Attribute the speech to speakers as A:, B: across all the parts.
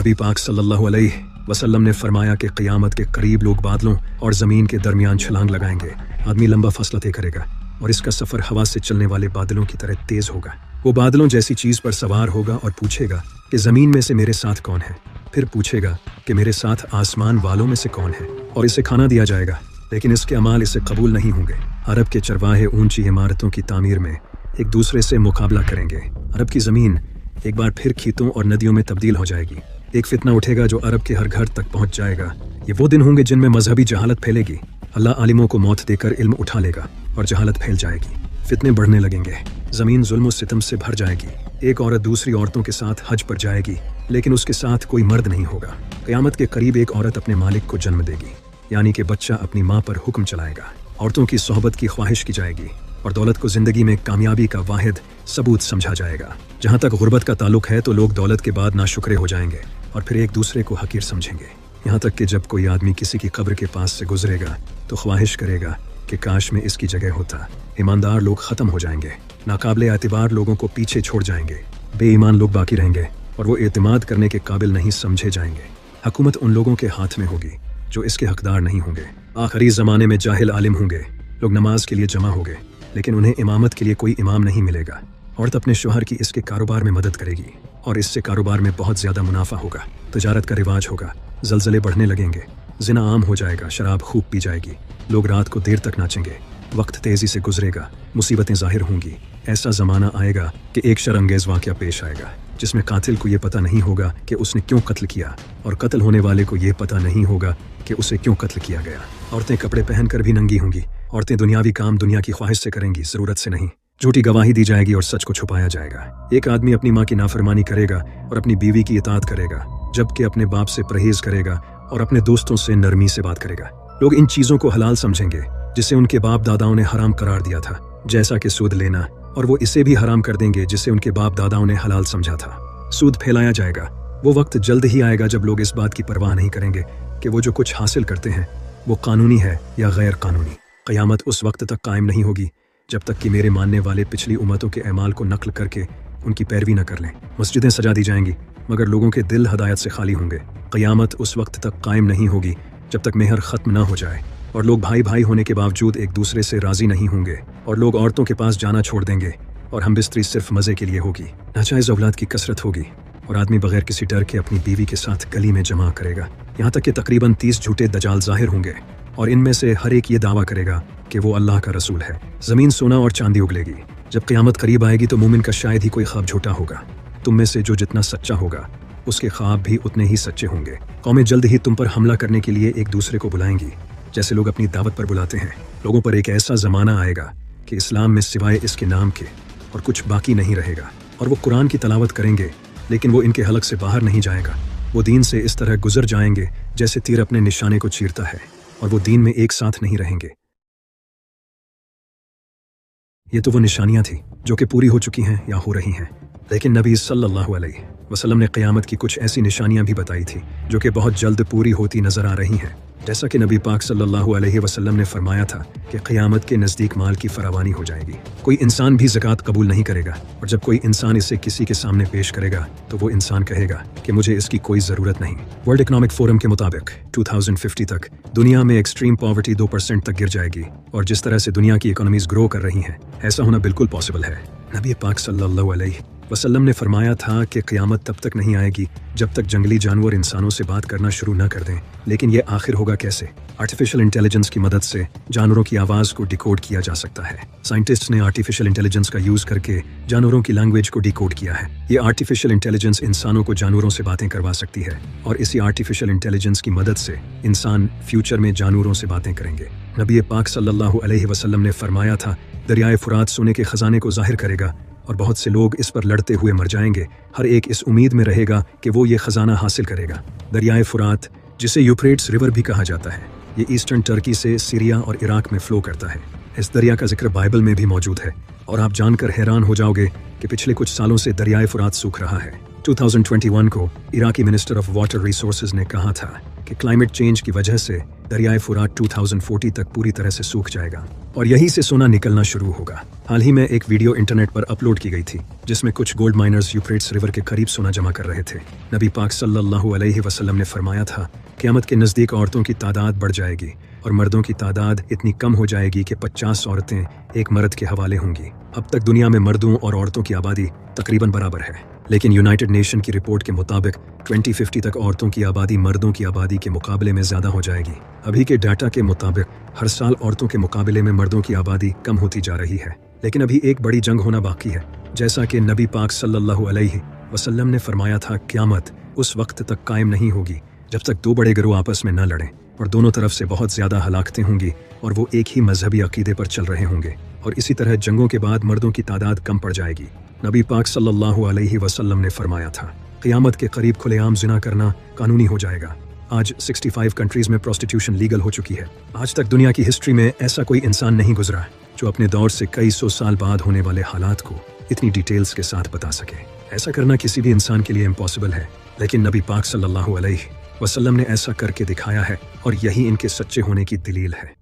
A: नबी पाक सल्लल्लाहु अलैहि वसल्लम ने फरमाया कि क़यामत के करीब लोग बादलों और ज़मीन के दरमियान छलांग लगाएंगे। आदमी लंबा फासला तय करेगा और इसका सफ़र हवा से चलने वाले बादलों की तरह तेज़ होगा। वो बादलों जैसी चीज़ पर सवार होगा और पूछेगा कि ज़मीन में से मेरे साथ कौन है। फिर पूछेगा कि मेरे साथ आसमान वालों में से कौन है, और इसे खाना दिया जाएगा, लेकिन इसके अमाल इसे कबूल नहीं होंगे। अरब के चरवाहे ऊंची इमारतों की तामीर में एक दूसरे से मुकाबला करेंगे। अरब की ज़मीन एक बार फिर खेतों और नदियों में तब्दील हो जाएगी। एक फितना उठेगा जो अरब के हर घर तक पहुंच जाएगा। ये वो दिन होंगे जिनमें मजहबी जहालत फैलेगी। अल्लाह आलिमों को मौत देकर इल्म उठा लेगा और जहालत फैल जाएगी। फितने बढ़ने लगेंगे। ज़मीन जुल्म और सितम से भर जाएगी। एक औरत दूसरी औरतों के साथ हज पर जाएगी, लेकिन उसके साथ कोई मर्द नहीं होगा। क़यामत के करीब एक औरत अपने मालिक को जन्म देगी, यानी कि बच्चा अपनी माँ पर हुक्म चलाएगा। औरतों की सोहबत की ख्वाहिश की जाएगी और दौलत को जिंदगी में कामयाबी का वाहिद सबूत समझा जाएगा। जहाँ तक गुर्बत का ताल्लुक है तो लोग दौलत के बाद नाशुक्रे हो जाएंगे और फिर एक दूसरे को हकीर समझेंगे। यहाँ तक कि जब कोई आदमी किसी की कब्र के पास से गुजरेगा तो ख्वाहिश करेगा कि काश में इसकी जगह होता। ईमानदार लोग ख़त्म हो जाएंगे, नाकाबिले एतबार लोगों को पीछे छोड़ जाएंगे, बेईमान लोग बाकी रहेंगे और वो एतमाद करने के काबिल नहीं समझे जाएंगे। हुकूमत उन लोगों के हाथ में होगी जो इसके हकदार नहीं होंगे। आखिरी ज़माने में जाहिल आलिम होंगे। लोग नमाज के लिए जमा होंगे, लेकिन उन्हें इमामत के लिए कोई इमाम नहीं मिलेगा। औरत अपने शोहर की इसके कारोबार में मदद करेगी और इससे कारोबार में बहुत ज़्यादा मुनाफा होगा। तजारत का रिवाज होगा। ज़लज़ले बढ़ने लगेंगे। ज़िना आम हो जाएगा। शराब खूब पी जाएगी। लोग रात को देर तक नाचेंगे। वक्त तेज़ी से गुजरेगा। मुसीबतें ज़ाहिर होंगी। ऐसा ज़माना आएगा कि एक शर्मंगेज़ वाक़या पेश आएगा जिसमें कातिल को ये पता नहीं होगा कि उसने क्यों कत्ल किया और कत्ल होने वाले को ये पता नहीं होगा कि उसे क्यों कत्ल किया गया। औरतें कपड़े पहनकर भी नंगी होंगी। औरतें दुनियावी काम दुनिया की ख्वाहिश से करेंगी, ज़रूरत से नहीं। झूठी गवाही दी जाएगी और सच को छुपाया जाएगा। एक आदमी अपनी माँ की नाफरमानी करेगा और अपनी बीवी की इताअत करेगा, जबकि अपने बाप से परहेज करेगा और अपने दोस्तों से नरमी से बात करेगा। लोग इन चीज़ों को हलाल समझेंगे जिसे उनके बाप दादाओं ने हराम करार दिया था, जैसा कि सूद लेना, और वो इसे भी हराम कर देंगे जिसे उनके बाप दादाओं ने हलाल समझा था। सूद फैलाया जाएगा। वो वक्त जल्द ही आएगा जब लोग इस बात की परवाह नहीं करेंगे कि वो जो कुछ हासिल करते हैं वो कानूनी है या गैर कानूनी। क़यामत उस वक्त तक कायम नहीं होगी जब तक कि मेरे मानने वाले पिछली उम्मतों के अमाल को नकल करके उनकी पैरवी न कर लें। मस्जिदें सजा दी जाएंगी मगर लोगों के दिल हदायत से खाली होंगे। क़यामत उस वक्त तक कायम नहीं होगी जब तक मेहर ख़त्म ना हो जाए और लोग भाई भाई होने के बावजूद एक दूसरे से राज़ी नहीं होंगे और लोग औरतों के पास जाना छोड़ देंगे और हम बिस्तरी सिर्फ मज़े के लिए होगी। नाजायज़ औलाद की कसरत होगी और आदमी बगैर किसी डर के अपनी बीवी के साथ गली में जमा करेगा। यहाँ तक कि तकरीबन 30 झूठे दजाल ज़ाहिर होंगे और इनमें से हर एक ये दावा करेगा कि वो अल्लाह का रसूल है। ज़मीन सोना और चांदी उगलेगी। जब क़यामत करीब आएगी तो मोमिन का शायद ही कोई ख्वाब झूठा होगा। तुम में से जो जितना सच्चा होगा उसके ख्वाब भी उतने ही सच्चे होंगे। कौमें जल्द ही तुम पर हमला करने के लिए एक दूसरे को बुलाएंगी, जैसे लोग अपनी दावत पर बुलाते हैं। लोगों पर एक ऐसा ज़माना आएगा कि इस्लाम में सिवाय इसके नाम के और कुछ बाकी नहीं रहेगा और वो कुरान की तलावत करेंगे, लेकिन वो इनके हलक से बाहर नहीं जाएगा। वो दीन से इस तरह गुजर जाएंगे जैसे तीर अपने निशाने को चीरता है, और वो दीन में एक साथ नहीं रहेंगे। ये तो वो निशानियां थी जो कि पूरी हो चुकी हैं या हो रही हैं, लेकिन नबी सल्लल्लाहु अलैहि वसल्लम ने क़यामत की कुछ ऐसी निशानियां भी बताई थी जो कि बहुत जल्द पूरी होती नजर आ रही हैं। जैसा कि नबी पाक सल्लल्लाहु अलैहि वसल्लम ने फरमाया था कि क़यामत के नज़दीक माल की फरावानी हो जाएगी। कोई इंसान भी ज़कात कबूल नहीं करेगा और जब कोई इंसान इसे किसी के सामने पेश करेगा तो वो इंसान कहेगा कि मुझे इसकी कोई ज़रूरत नहीं। वर्ल्ड इकोनॉमिक फोरम के मुताबिक 2050 तक दुनिया में एक्सट्रीम पॉवर्टी 2% तक गिर जाएगी और जिस तरह से दुनिया की इकोनॉमीज ग्रो कर रही हैं, ऐसा होना बिल्कुल पॉसिबल है। नबी पाक सल्लल्लाहु अलैहि वसल्लम ने फरमाया था कि क़यामत तब तक नहीं आएगी जब तक जंगली जानवर इंसानों से बात करना शुरू न कर दें। लेकिन ये आखिर होगा कैसे? आर्टिफिशियल इंटेलिजेंस की मदद से जानवरों की आवाज़ को डिकोड किया जा सकता है। साइंटिस्ट्स ने आर्टिफिशियल इंटेलिजेंस का यूज़ करके जानवरों की लैंग्वेज को डिकोड किया है। ये आर्टिफिशियल इंटेलिजेंस इंसानों को जानवरों से बातें करवा सकती है और इसी आर्टिफिशियल इंटेलिजेंस की मदद से इंसान फ्यूचर में जानवरों से बातें करेंगे। नबी पाक सल्लल्लाहु अलैहि वसल्लम ने फरमाया था, दरियाए फुरात सोने के ख़जाने को ज़ाहिर करेगा और बहुत से लोग इस पर लड़ते हुए मर जाएंगे। हर एक इस उम्मीद में रहेगा कि वो ये ख़जाना हासिल करेगा। दरियाए फुरात, जिसे यूफ्रेट्स रिवर भी कहा जाता है, ये ईस्टर्न टर्की से सीरिया और इराक में फ़्लो करता है। इस दरिया का जिक्र बाइबल में भी मौजूद है और आप जानकर हैरान हो जाओगे कि पिछले कुछ सालों से दरियाए फुरात सूख रहा है। 2021 को Iraqi minister of water resources ने कहा था कि क्लाइमेट चेंज की वजह से दरियाए फुरात 2040 तक पूरी तरह से सूख जाएगा और यहीं से सोना निकलना शुरू होगा। हाल ही में एक वीडियो इंटरनेट पर अपलोड की गई थी जिसमें कुछ गोल्ड माइनर्स यूफ्रेट्स रिवर के करीब सोना जमा कर रहे थे। नबी पाक सल्लल्लाहु अलैहि वसल्लम ने फरमाया था, क़यामत के नज़दीक औरतों की तादाद बढ़ जाएगी और मर्दों की तादाद इतनी कम हो जाएगी कि 50 औरतें एक मर्द के हवाले होंगी। अब तक दुनिया में मर्दों और औरतों की आबादी तकरीबन बराबर है, लेकिन यूनाइटेड नेशन की रिपोर्ट के मुताबिक 2050 तक औरतों की आबादी मर्दों की आबादी के मुकाबले में ज़्यादा हो जाएगी। अभी के डाटा के मुताबिक हर साल औरतों के मुकाबले में मर्दों की आबादी कम होती जा रही है, लेकिन अभी एक बड़ी जंग होना बाकी है। जैसा कि नबी पाक सल्लल्लाहु अलैहि वसल्लम ने फरमाया था, क़यामत उस वक्त तक कायम नहीं होगी जब तक दो बड़े गिरोह आपस में न लड़ें और दोनों तरफ से बहुत ज़्यादा हलाकतें होंगी और वो एक ही मजहबी अकीदे पर चल रहे होंगे, और इसी तरह जंगों के बाद मर्दों की तादाद कम पड़ जाएगी। नबी पाक सल्लल्लाहु अलैहि वसल्लम ने फरमाया था, क़यामत के करीब खुलेआम जिना करना कानूनी हो जाएगा। आज 65 कंट्रीज में प्रोस्टिट्यूशन लीगल हो चुकी है। आज तक दुनिया की हिस्ट्री में ऐसा कोई इंसान नहीं गुजरा जो अपने दौर से कई सौ साल बाद होने वाले हालात को इतनी डिटेल्स के साथ बता सके। ऐसा करना किसी भी इंसान के लिए इम्पॉसिबल है, लेकिन नबी पाक सल्लल्लाहु अलैहि वसल्लम ने ऐसा करके दिखाया है और यही इनके सच्चे होने की दलील है।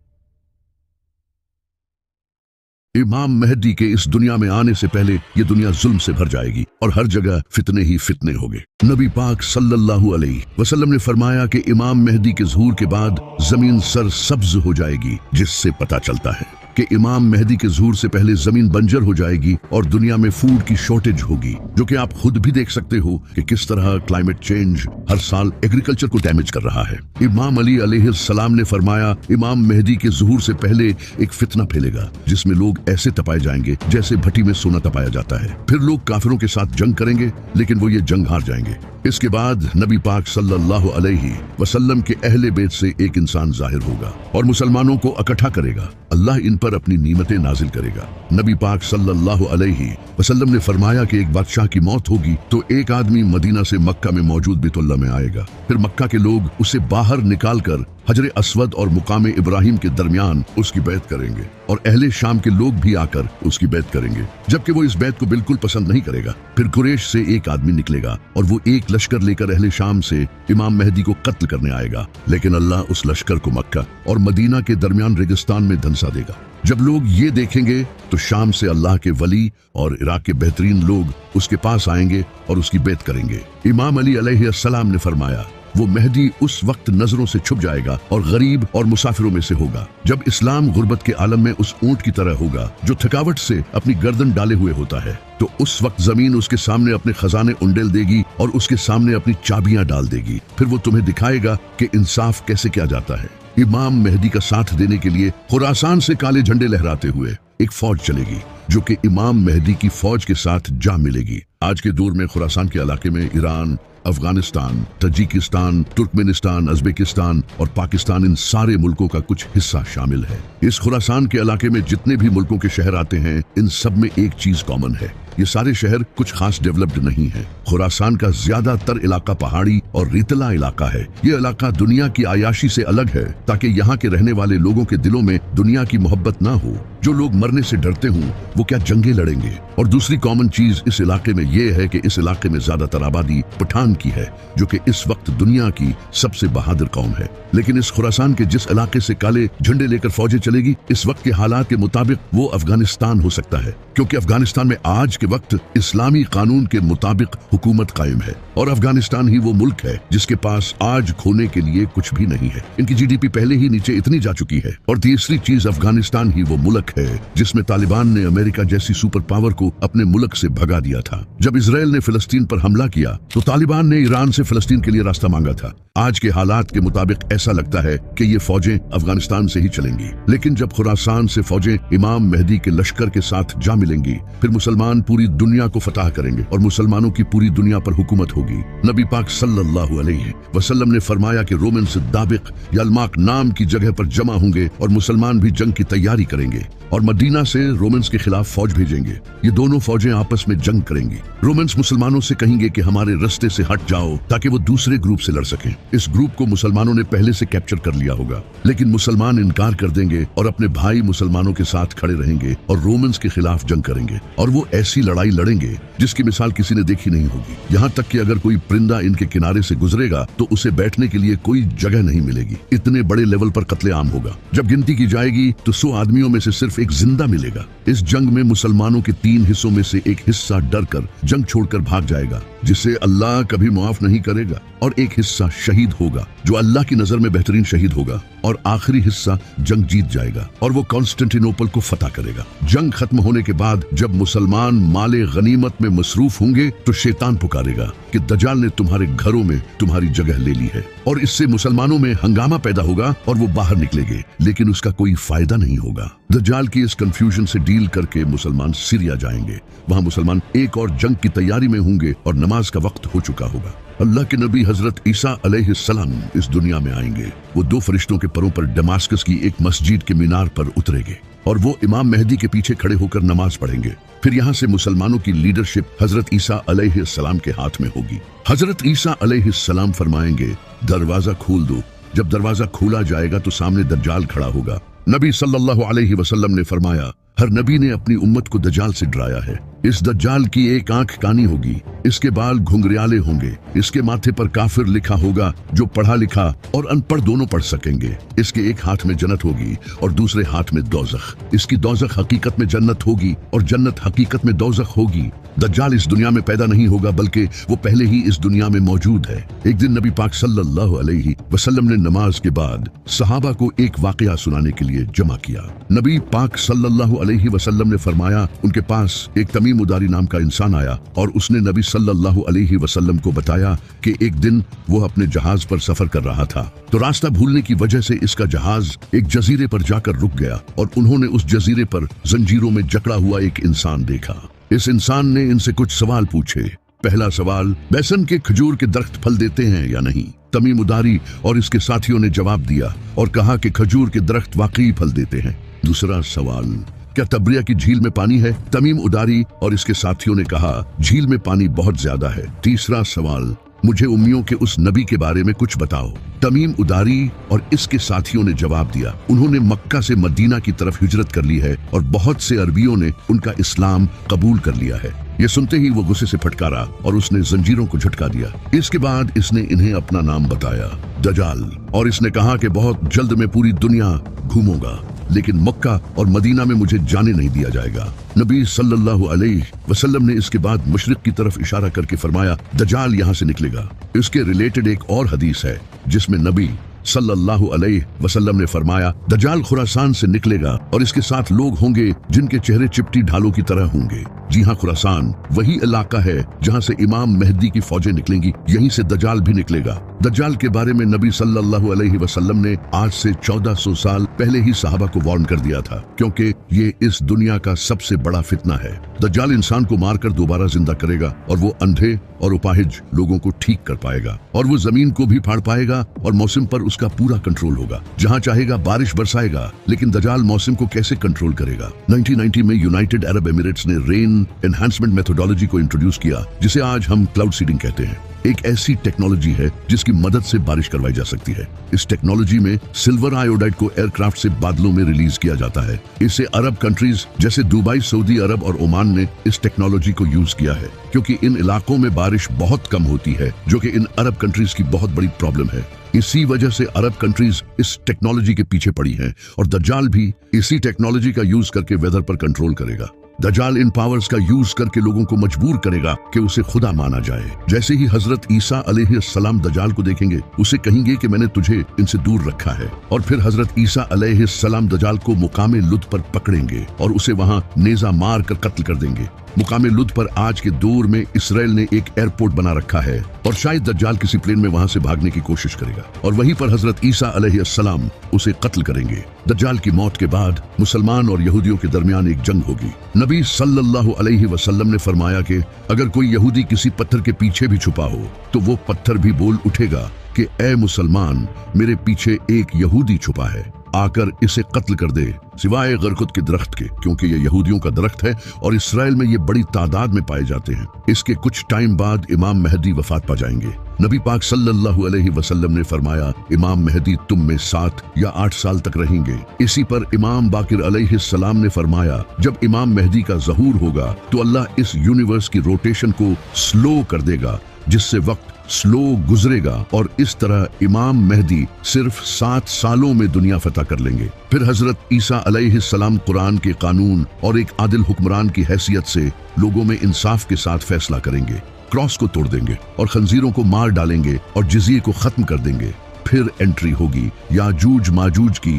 B: इमाम मेहदी के इस दुनिया में आने से पहले ये दुनिया जुल्म से भर जाएगी और हर जगह फितने ही फितने होंगे। नबी पाक सल्लल्लाहु अलैहि वसल्लम ने फरमाया कि इमाम मेहदी के ज़हूर के बाद जमीन सरसब्ज हो जाएगी, जिससे पता चलता है कि इमाम मेहदी के ज़हूर से पहले जमीन बंजर हो जाएगी और दुनिया में फूड की शॉर्टेज होगी, जो कि आप खुद भी देख सकते हो कि किस तरह क्लाइमेट चेंज हर साल एग्रीकल्चर को डैमेज कर रहा है। इमाम अली अलैहिस्सलाम ने फरमाया, इमाम मेहदी के ज़हूर से पहले एक फितना फैलेगा जिसमें लोग ऐसे तपाए जाएंगे जैसे भट्टी में सोना तपाया जाता है। फिर लोग काफिरों के साथ जंग करेंगे, लेकिन वो ये जंग हार जाएंगे। इसके बाद नबी पाक सल्लल्लाहु अलैहि वसल्लम के अहले बैत से एक इंसान जाहिर होगा और मुसलमानों को इकट्ठा करेगा। अल्लाह इन पर अपनी नीमतें नाजिल करेगा। नबी पाक सल्लल्लाहु अलैहि वसल्लम ने फरमाया कि एक बादशाह की मौत होगी तो एक आदमी मदीना से मक्का में मौजूद बैतुल्लाह में आएगा। फिर मक्का के लोग उसे बाहर निकालकर हजर अस्वद और मुकाम इब्राहिम के दरमियान उसकी बैत करेंगे और अहले शाम के लोग भी आकर उसकी बैत करेंगे, जबकि वो इस बैत को बिल्कुल पसंद नहीं करेगा। फिर कुरैश से एक आदमी निकलेगा और वो एक लश्कर लेकर अहले शाम से इमाम मेहदी को कत्ल करने आएगा, लेकिन अल्लाह उस लश्कर को मक्का और मदीना के दरमियान रेगिस्तान में धंसा देगा। जब लोग ये देखेंगे तो शाम से अल्लाह के वली और इराक के बेहतरीन लोग उसके पास आएंगे और उसकी बैत करेंगे। इमाम अली अलैहिस्सलाम ने फरमाया, वो मेहदी उस वक्त नजरों से छुप जाएगा और गरीब और मुसाफिरों में से होगा। जब इस्लाम गुर्बत के आलम में उस ऊंट की तरह होगा जो थकावट से अपनी गर्दन डाले हुए होता है, तो उस वक्त जमीन उसके सामने अपने खजाने उंडेल देगी और उसके सामने अपनी चाबियां डाल देगी। फिर वो तुम्हें दिखाएगा कि इंसाफ कैसे किया जाता है। इमाम मेहदी का साथ देने के लिए खुरासान से काले झंडे लहराते हुए एक फौज चलेगी जो कि इमाम मेहदी की फौज के साथ जा मिलेगी। आज के दौर में खुरासान के इलाके में Iran, Afghanistan, Tajikistan, Turkmenistan, Uzbekistan और पाकिस्तान, इन सारे मुल्कों का कुछ हिस्सा शामिल है। इस खुरासान के इलाके में जितने भी मुल्कों के शहर आते हैं, इन सब में एक चीज कॉमन है, ये सारे शहर कुछ खास डेवलप्ड नहीं है। खुरासान का ज्यादातर इलाका पहाड़ी और रेतला इलाका है। ये इलाका दुनिया की आयाशी से अलग है ताकि यहाँ के रहने वाले लोगों के दिलों में दुनिया की मोहब्बत ना हो। जो लोग मरने से डरते हों वो क्या जंगे लड़ेंगे। और दूसरी कॉमन चीज इस इलाके में ये है कि इस इलाके में ज्यादातर आबादी पठान की है, जो कि इस वक्त दुनिया की सबसे बहादुर कौम है। लेकिन इस खुरासान के जिस इलाके से काले झंडे लेकर फौजें चलेगी, इस वक्त के हालात के मुताबिक वो अफगानिस्तान हो सकता है, क्योंकि अफगानिस्तान में आज के वक्त इस्लामी कानून के मुताबिक हुकूमत कायम है और अफगानिस्तान ही वो मुल्क है जिसके पास आज खोने के लिए कुछ भी नहीं है। इनकी जीडीपी पहले ही नीचे इतनी जा चुकी है। और तीसरी चीज, अफगानिस्तान ही वो मुल्क है जिसमें तालिबान ने अमेरिका जैसी सुपर पावर को अपने मुल्क से भगा दिया था। जब इजराइल ने फिलिस्तीन पर हमला किया तो तालिबान ने ईरान से फिलिस्तीन के लिए रास्ता मांगा था। आज के हालात के मुताबिक ऐसा लगता है कि ये फौजें अफगानिस्तान से ही चलेंगी। लेकिन जब खुरासान से फौजें इमाम मेहदी के लश्कर के साथ जा मिलेंगी, फिर मुसलमान पूरी दुनिया को फतह करेंगे और मुसलमानों की पूरी दुनिया पर हुकूमत होगी। नबी पाक सल्लल्लाहु अलैहि वसल्लम ने फरमाया कि रोमन से दाबिक यलमाक नाम की जगह पर जमा होंगे और मुसलमान भी जंग की तैयारी करेंगे और मदीना से रोमन्स के खिलाफ फौज भेजेंगे। ये दोनों फौजें आपस में जंग करेंगी। रोमन्स मुसलमानों से कहेंगे कि हमारे रास्ते से हट जाओ ताकि वो दूसरे ग्रुप से लड़ सकें। इस ग्रुप को मुसलमानों ने पहले से कैप्चर कर लिया होगा, लेकिन मुसलमान इनकार कर देंगे और अपने भाई मुसलमानों के साथ खड़े रहेंगे और रोमन्स के खिलाफ जंग करेंगे। और वो ऐसी लड़ाई लड़ेंगे जिसकी मिसाल किसी ने देखी नहीं होगी। यहाँ तक कि अगर कोई परिंदा इनके किनारे से गुजरेगा तो उसे बैठने के लिए कोई जगह नहीं मिलेगी। इतने बड़े लेवल पर कत्लेआम होगा। जब गिनती की जाएगी तो 100 आदमियों में से सिर्फ एक जिंदा मिलेगा। इस जंग में मुसलमानों के 3 हिस्सों में से एक हिस्सा डरकर जंग छोड़कर भाग जाएगा, जिसे अल्लाह कभी माफ नहीं करेगा, और एक हिस्सा शहीद होगा जो अल्लाह की नजर में बेहतरीन शहीद होगा, और आखिरी हिस्सा जंग जीत जाएगा और वो कॉन्स्टेंटिनोपल को फतह करेगा। जंग खत्म होने के बाद जब मुसलमान माले गनीमत में मसरूफ होंगे तो शैतान पुकारेगा कि दज्जाल ने तुम्हारे घरों में तुम्हारी जगह ले ली है, और इससे मुसलमानों में हंगामा पैदा होगा और वो बाहर निकलेंगे, लेकिन उसका कोई फायदा नहीं होगा। दज्जाल की इस कंफ्यूजन से डील करके मुसलमान सीरिया जाएंगे। वहां मुसलमान एक और जंग की तैयारी में होंगे और नमाज का वक्त हो चुका होगा। अल्लाह के नबी हजरत ईसा अलैहिस्सलाम इस दुनिया में आएंगे। वो 2 फरिश्तों के परों पर दमास्कस की एक मस्जिद के मीनार पर उतरेंगे और वो इमाम मेहदी के पीछे खड़े होकर नमाज पढ़ेंगे। फिर यहाँ से मुसलमानों की लीडरशिप हजरत ईसा अलैहिस्सलाम के हाथ में होगी। हजरत ईसा अलैहिस्सलाम फरमाएंगे, दरवाजा खोल दो। जब दरवाजा खोला जाएगा तो सामने दज्जाल खड़ा होगा। नबी सल्लल्लाहु अलैहि वसल्लम ने फरमाया, हर नबी ने अपनी उम्मत को दज्जाल से डराया है। इस दज्जाल की एक आंख कानी होगी, इसके बाल घुंघरियाले होंगे, इसके माथे पर काफिर लिखा होगा जो पढ़ा लिखा और अनपढ़ दोनों पढ़ सकेंगे। इसके एक हाथ में जन्नत होगी और दूसरे हाथ में दोज़ख। इसकी दोज़ख हकीकत में जन्नत होगी और जन्नत हकीकत में दोज़ख होगी। दज्जाल इस दुनिया में पैदा नहीं होगा, बल्कि वो पहले ही इस दुनिया में मौजूद है। एक दिन नबी पाक सल्लल्लाहु अलैहि वसल्लम ने नमाज के बाद सहाबा को एक वाकया सुनाने के लिए जमा किया। नबी पाक सल्लल्लाहु अलैहि वसल्लम ने फरमाया, उनके पास एक तमीम उदारी नाम का इंसान आया और उसने नबी सल्लल्लाहु अलैहि वसल्लम को बताया कि एक दिन वो अपने जहाज पर सफर कर रहा था, तो रास्ता भूलने की वजह से इसका जहाज एक जजीरे पर जाकर रुक गया और उन्होंने उस जजीरे पर जंजीरों में जकड़ा हुआ एक इंसान देखा। इस इंसान ने इनसे कुछ सवाल पूछे। पहला सवाल, बेसन के खजूर के दरख्त फल देते हैं या नहीं? तमीम उदारी और इसके साथियों ने जवाब दिया और कहा कि खजूर के दरख्त वाकई फल देते हैं। दूसरा सवाल, क्या तब्रिया की झील में पानी है? तमीम उदारी और इसके साथियों ने कहा, झील में पानी बहुत ज्यादा है। तीसरा सवाल, मुझे उम्मियों के उस नबी के बारे में कुछ बताओ। तमीम उदारी और इसके साथियों ने जवाब दिया, उन्होंने मक्का से मदीना की तरफ हिजरत कर ली है और बहुत से अरबियों ने उनका इस्लाम कबूल कर लिया है। ये सुनते ही वो गुस्से से फटकारा और उसने जंजीरों को झटका दिया। इसके बाद इसने इन्हें अपना नाम बताया, दज्जाल, और इसने कहा कि बहुत जल्द मैं पूरी दुनिया घूमूंगा, लेकिन मक्का और मदीना में मुझे जाने नहीं दिया जाएगा। नबी सल्लल्लाहु अलैहि वसल्लम ने इसके बाद मशरिक की तरफ इशारा करके फरमाया, दज्जाल यहाँ से निकलेगा। इसके रिलेटेड एक और हदीस है जिसमें नबी सल्लल्लाहु अलैहि वसल्लम ने फरमाया, दज्जाल खुरासान से निकलेगा और इसके साथ लोग होंगे जिनके चेहरे चिपटी ढालों की तरह होंगे। जी हाँ, खुरासान वही इलाका है जहाँ से इमाम मेहदी की फौजें निकलेंगी, यहीं से दज्जाल भी निकलेगा। दज्जाल के बारे में नबी सल्लल्लाहु अलैहि वसल्लम ने आज से 1400 साल पहले ही सहाबा को वार्न कर दिया था, क्योंकि ये इस दुनिया का सबसे बड़ा फितना है। दज्जाल इंसान को मारकर दोबारा जिंदा करेगा और वो अंधे और उपाहिज लोगों को ठीक कर पाएगा और वो जमीन को भी फाड़ पाएगा और मौसम पर उसका पूरा कंट्रोल होगा। जहाँ चाहेगा बारिश बरसाएगा, लेकिन दज्जाल मौसम को कैसे कंट्रोल करेगा? 1990 में यूनाइटेड अरब एमिरेट्स ने रेन एनहांसमेंट मेथोडोलॉजी को इंट्रोड्यूस किया, जिसे आज हम क्लाउड सीडिंग कहते हैं। एक ऐसी टेक्नोलॉजी है जिसकी मदद से बारिश करवाई जा सकती है। इस टेक्नोलॉजी में सिल्वर आयोडाइड को एयरक्राफ्ट से बादलों में रिलीज किया जाता है। इसे अरब कंट्रीज जैसे दुबई, सऊदी अरब और ओमान ने इस टेक्नोलॉजी को यूज किया है, क्योंकि इन इलाकों में बारिश बहुत कम होती है, जो कि इन अरब कंट्रीज की बहुत बड़ी प्रॉब्लम है। इसी वजह से अरब कंट्रीज इस टेक्नोलॉजी के पीछे पड़ी हैं और दज्जाल भी इसी टेक्नोलॉजी का यूज करके वेदर पर कंट्रोल करेगा। दज्जाल इन पावर्स का यूज करके लोगों को मजबूर करेगा कि उसे खुदा माना जाए। जैसे ही हजरत ईसा अलैहिस्सलाम दज्जाल को देखेंगे, उसे कहेंगे कि मैंने तुझे इनसे दूर रखा है, और फिर हजरत ईसा अलैहिस्सलाम दज्जाल को मुकामे लुद पर पकड़ेंगे और उसे वहां नेजा मार कर कत्ल कर देंगे। मुकामे लुद पर आज के दौर में इसराइल ने एक एयरपोर्ट बना रखा है और शायद दज्जाल किसी प्लेन में वहां से भागने की कोशिश करेगा और वहीं पर हजरत ईसा अलैहिस्सलाम उसे कत्ल करेंगे। दज्जाल की मौत के बाद मुसलमान और यहूदियों के दरमियान एक जंग होगी। नबी सल्लल्लाहु अलैहि वसल्लम ने फरमाया कि अगर कोई यहूदी किसी पत्थर के पीछे भी छुपा हो तो वो पत्थर भी बोल उठेगा कि ए मुसलमान, मेरे पीछे एक यहूदी छुपा है। आकर इसे कत्ल कर दे, सिवाय गरकुत के दरख्त के, क्योंकि ये यहूदियों का दरख्त है और इसराइल में ये बड़ी तादाद में पाए जाते हैं। इसके कुछ टाइम बाद इमाम मेहदी वफात पा जाएंगे। नबी पाक सल्लल्लाहु अलैहि वसल्लम ने फरमाया, इमाम मेहदी तुम में 7 या 8 साल तक रहेंगे। इसी पर इमाम बाकिर अलैहिस्सलाम ने फरमाया, जब इमाम मेहदी का ज़हूर होगा तो अल्लाह इस यूनिवर्स की रोटेशन को स्लो कर देगा, जिससे वक्त स्लो गुजरेगा और इस तरह इमाम मेहदी सिर्फ 7 सालों में दुनिया फतह कर लेंगे। फिर हजरत ईसा अलैहिस्सलाम कुरान के कानून और एक आदिल हुक्मरान की हैसियत से लोगों में इंसाफ के साथ फैसला करेंगे, क्रॉस को तोड़ देंगे और खंजीरों को मार डालेंगे और जिज़िये को खत्म कर देंगे। फिर एंट्री होगी याजूज माजूज की।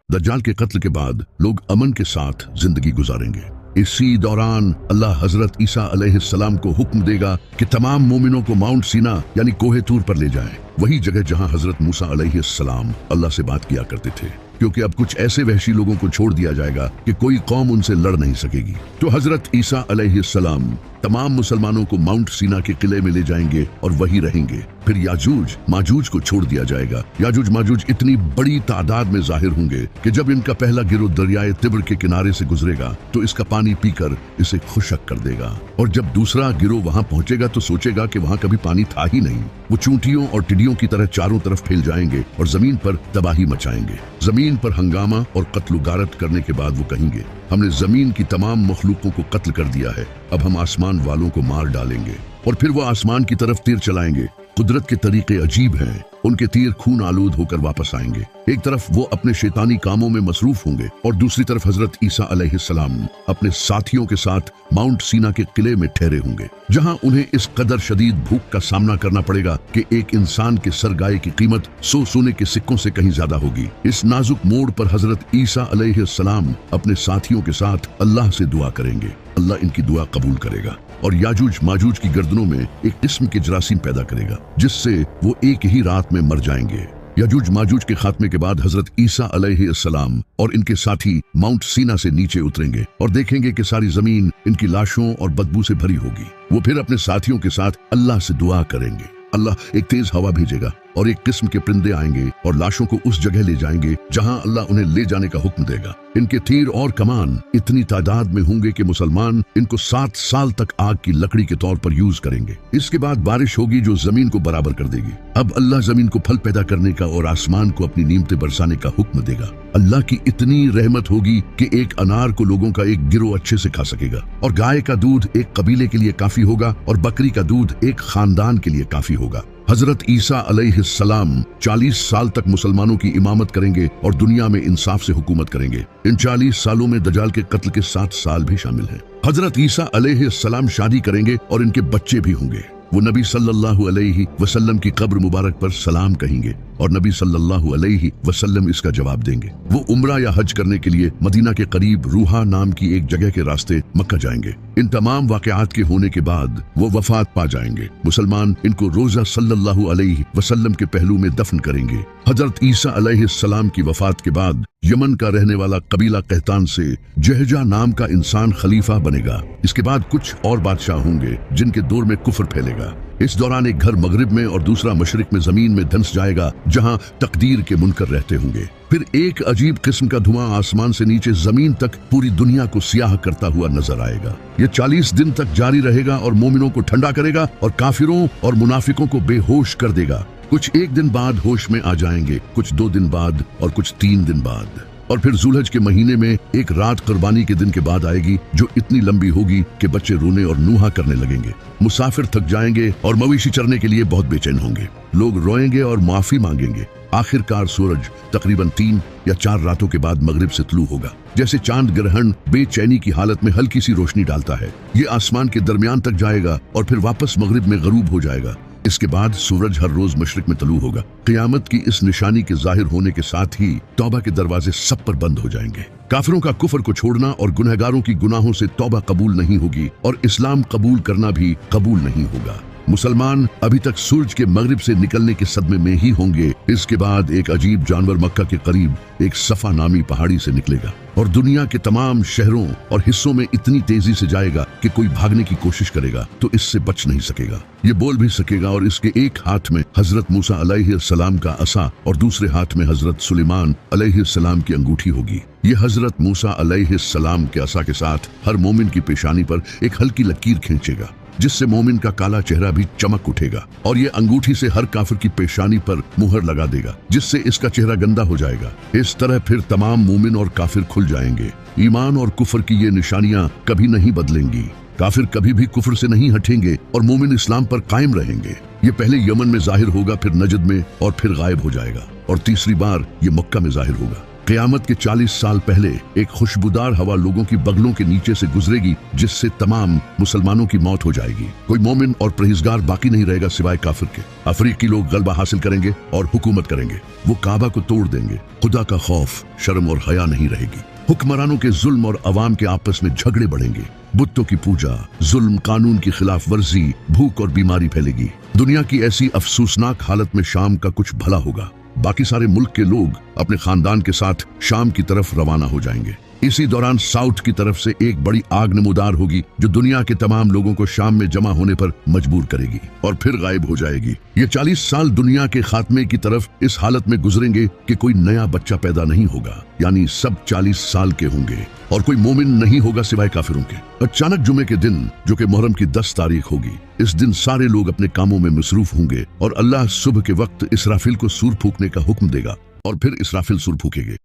B: दज्जाल के कत्ल के बाद लोग अमन के साथ जिंदगी गुजारेंगे। इसी दौरान अल्लाह हजरत ईसा अलैहिस्सलाम को हुक्म देगा कि तमाम मोमिनों को माउंट सीना यानी कोहे तूर पर ले जाएं, वही जगह जहां हजरत मूसा अलैहिस्सलाम अल्लाह से बात किया करते थे, क्योंकि अब कुछ ऐसे वहशी लोगों को छोड़ दिया जाएगा कि कोई कौम उनसे लड़ नहीं सकेगी। तो हजरत ईसा अलैहिस्सलाम तमाम मुसलमानों को माउंट सीना के किले में ले जाएंगे और वही रहेंगे। फिर याजूज माजूज को छोड़ दिया जाएगा। याजूज माजूज इतनी बड़ी तादाद में जाहिर होंगे कि जब इनका पहला गिरोह दरियाए तिब्र के किनारे से गुजरेगा तो इसका पानी पीकर इसे खुशक कर देगा, और जब दूसरा गिरोह वहां पहुंचेगा तो सोचेगा कि वहां कभी पानी था ही नहीं। वो चूंटियों और टिड्डियों की तरह चारों तरफ फैल जाएंगे और जमीन पर तबाही मचाएंगे। जमीन पर हंगामा और कत्ल गारत करने के बाद वो कहेंगे, हमने जमीन की तमाम मखलूकों को कत्ल कर दिया है, अब हम आसमान वालों को मार डालेंगे। और फिर वो आसमान की तरफ तीर चलाएंगे। कुदरत के तरीके अजीब हैं, उनके तीर खून आलूद होकर वापस आएंगे। एक तरफ वो अपने शैतानी कामों में मसरूफ होंगे और दूसरी तरफ हजरत ईसा अलैहिस्सलाम अपने साथियों के साथ माउंट सीना के किले में ठहरे होंगे, जहां उन्हें इस कदर शदीद भूख का सामना करना पड़ेगा कि एक इंसान के सरगाए की कीमत 100 सोने के सिक्कों से कहीं ज्यादा होगी। इस नाजुक मोड़ पर हजरत ईसा अलैहिस्सलाम अपने साथियों के साथ अल्लाह से दुआ करेंगे। अल्लाह इनकी दुआ कबूल करेगा और याजूज माजूज की गर्दनों में एक किस्म के जरासीम पैदा करेगा, जिससे वो एक ही रात में मर जाएंगे। याजूज माजूज के खात्मे के बाद हजरत ईसा अलैहिस्सलाम और इनके साथी माउंट सीना से नीचे उतरेंगे और देखेंगे कि सारी जमीन इनकी लाशों और बदबू से भरी होगी। वो फिर अपने साथियों के साथ अल्लाह से दुआ करेंगे। अल्लाह एक तेज हवा भेजेगा और एक किस्म के परिंदे आएंगे और लाशों को उस जगह ले जाएंगे जहां अल्लाह उन्हें ले जाने का हुक्म देगा। इनके तीर और कमान इतनी तादाद में होंगे कि मुसलमान इनको 7 साल तक आग की लकड़ी के तौर पर यूज करेंगे। इसके बाद बारिश होगी जो जमीन को बराबर कर देगी। अब अल्लाह जमीन को फल पैदा करने का और आसमान को अपनी नीमतें बरसाने का हुक्म देगा। अल्लाह की इतनी रहमत होगी कि एक अनार को लोगों का एक गिरोह अच्छे से खा सकेगा, और गाय का दूध एक कबीले के लिए काफी होगा और बकरी का दूध एक खानदान के लिए काफी होगा। हजरत ईसा अलैहिस्सलाम 40 साल तक मुसलमानों की इमामत करेंगे और दुनिया में इंसाफ से हुकूमत करेंगे। इन 40 सालों में दज्जाल के कत्ल के 7 साल भी शामिल हैं। हजरत ईसा अलैहिस्सलाम शादी करेंगे और इनके बच्चे भी होंगे। वो नबी सल्लल्लाहु अलैहि वसल्लम की कब्र मुबारक पर सलाम कहेंगे और नबी सल्लल्लाहु अलैहि वसल्लम इसका जवाब देंगे। वो उम्रा या हज करने के लिए मदीना के करीब रूहा नाम की एक जगह के रास्ते मक्का जाएंगे। इन तमाम वाक़यात के होने के बाद वो वफात पा जाएंगे। मुसलमान इनको रोजा सल्लल्लाहु अलैहि वसल्लम के पहलू में दफन करेंगे। हजरत ईसा अलैहिस्सलाम की वफात के बाद यमन का रहने वाला कबीला कहतान से जहजा नाम का इंसान खलीफा बनेगा। इसके बाद कुछ और बादशाह होंगे जिनके दौर में कुफर फैलेगा। इस दौरान एक घर मगरिब में और दूसरा मशरिक में जमीन में धंस जाएगा, जहां तकदीर के मुनकर रहते होंगे। फिर एक अजीब किस्म का धुआं आसमान से नीचे जमीन तक पूरी दुनिया को सियाह करता हुआ नजर आएगा। ये 40 दिन तक जारी रहेगा और मोमिनों को ठंडा करेगा और काफिरों और मुनाफिकों को बेहोश कर देगा। कुछ 1 दिन बाद होश में आ जाएंगे, कुछ 2 दिन बाद और कुछ 3 दिन बाद। और फिर जुलहज के महीने में एक रात कुर्बानी के दिन के बाद आएगी जो इतनी लंबी होगी कि बच्चे रोने और नूहा करने लगेंगे। मुसाफिर थक जाएंगे और मवेशी चरने के लिए बहुत बेचैन होंगे। लोग रोएंगे और माफी मांगेंगे। आखिरकार सूरज तकरीबन 3 या 4 रातों के बाद मगरिब से तुलू होगा। जैसे चांद ग्रहण बेचैनी की हालत में हल्की सी रोशनी डालता है, ये आसमान के दरमियान तक जाएगा और फिर वापस मगरिब में गरूब हो जाएगा। इसके बाद सूरज हर रोज मशरिक में तलू होगा। क़यामत की इस निशानी के जाहिर होने के साथ ही तौबा के दरवाजे सब पर बंद हो जाएंगे। काफिरों का कुफर को छोड़ना और गुनहगारों की गुनाहों से तौबा कबूल नहीं होगी और इस्लाम कबूल करना भी कबूल नहीं होगा। मुसलमान अभी तक सूरज के मगरिब से निकलने के सदमे में ही होंगे। इसके बाद एक अजीब जानवर मक्का के करीब एक सफा नामी पहाड़ी से निकलेगा। और दुनिया के तमाम शहरों और हिस्सों में इतनी तेजी से जाएगा कि कोई भागने की कोशिश करेगा तो इससे बच नहीं सकेगा। ये बोल भी सकेगा और इसके एक हाथ में हजरत मूसा अलैहिस्सलाम का असा और दूसरे हाथ में हजरत सुलेमान अलैहिस्सलाम की अंगूठी होगी। ये हजरत मूसा अलैहिस्सलाम के असा के साथ हर मोमिन की पेशानी पर एक हल्की लकीर खींचेगा, जिससे मोमिन का काला चेहरा भी चमक उठेगा, और ये अंगूठी से हर काफिर की पेशानी पर मुहर लगा देगा, जिससे इसका चेहरा गंदा हो जाएगा। इस तरह फिर तमाम मोमिन और काफिर खुल जाएंगे। ईमान और कुफर की ये निशानियां कभी नहीं बदलेंगी। काफिर कभी भी कुफर से नहीं हटेंगे और मोमिन इस्लाम पर कायम रहेंगे। ये पहले यमन में जाहिर होगा, फिर नजद में, और फिर गायब हो जाएगा, और तीसरी बार ये मक्का में जाहिर होगा। क़यामत के 40 साल पहले एक खुशबूदार हवा लोगों की बगलों के नीचे से गुजरेगी, जिससे तमाम मुसलमानों की मौत हो जाएगी। कोई मोमिन और परहेजगार बाकी नहीं रहेगा सिवाय काफिर के। अफ्रीकी लोग गलबा हासिल करेंगे और हुकूमत करेंगे। वो काबा को तोड़ देंगे। खुदा का खौफ, शर्म और हया नहीं रहेगी। हुक्मरानों के जुल्म और अवाम के आपस में झगड़े बढ़ेंगे। बुतों की पूजा, जुल्म, कानून की खिलाफ वर्जी, भूख और बीमारी फैलेगी। दुनिया की ऐसी अफसोसनाक हालत में शाम का कुछ भला होगा। बाकी सारे मुल्क के लोग अपने खानदान के साथ शाम की तरफ रवाना हो जाएंगे। इसी दौरान साउथ की तरफ से एक बड़ी आग नमूदार होगी, जो दुनिया के तमाम लोगों को शाम में जमा होने पर मजबूर करेगी और फिर गायब हो जाएगी। ये 40 साल दुनिया के खात्मे की तरफ इस हालत में गुजरेंगे कि कोई नया बच्चा पैदा नहीं होगा, यानी सब 40 साल के होंगे, और कोई मोमिन नहीं होगा सिवाय काफिरों के। अचानक जुमे के दिन, जो कि मुहर्रम की 10 तारीख होगी, इस दिन सारे लोग अपने कामों में मसरूफ होंगे और अल्लाह सुबह के वक्त इसराफिल को सूर फूकने का हुक्म देगा, और फिर इसराफिल सूर फूकेंगे,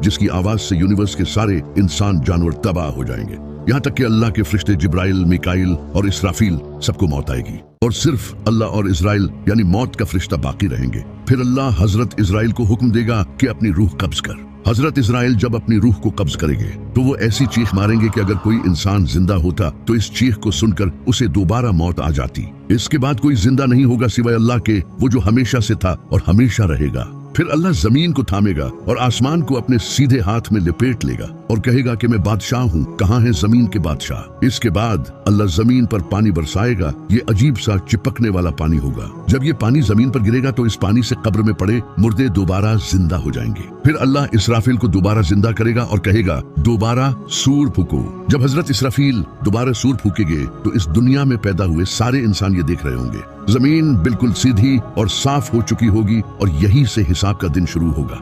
B: जिसकी आवाज से यूनिवर्स के सारे इंसान जानवर तबाह हो जाएंगे। यहाँ तक कि अल्लाह के फरिश्ते जिब्राइल, मिकाइल और इसराफील सबको मौत आएगी, और सिर्फ अल्लाह और इजराइल यानी मौत का फरिश्ता बाकी रहेंगे। फिर अल्लाह हजरत इजराइल को हुक्म देगा कि अपनी रूह कब्ज कर। हजरत इजराइल जब अपनी रूह को कब्ज करेंगे तो वो ऐसी चीख मारेंगे कि अगर कोई इंसान जिंदा होता तो इस चीख को सुनकर उसे दोबारा मौत आ जाती। इसके बाद कोई जिंदा नहीं होगा सिवाय अल्लाह के, वो जो हमेशा से था और हमेशा रहेगा। फिर अल्लाह जमीन को थामेगा और आसमान को अपने सीधे हाथ में लिपेट लेगा और कहेगा कि मैं बादशाह हूँ, कहाँ है जमीन के बादशाह। इसके बाद अल्लाह जमीन पर पानी बरसाएगा। ये अजीब सा चिपकने वाला पानी होगा। जब ये पानी जमीन पर गिरेगा तो इस पानी से कब्र में पड़े मुर्दे दोबारा जिंदा हो जाएंगे। फिर अल्लाह इसराफिल को दोबारा जिंदा करेगा और कहेगा, दोबारा सूर फूको। जब हजरत इसराफिल दोबारा सूर फूकेंगे तो इस दुनिया में पैदा हुए सारे इंसान ये देख रहे होंगे। जमीन बिल्कुल सीधी और साफ हो चुकी होगी और यहीं से हिसाब का दिन शुरू होगा।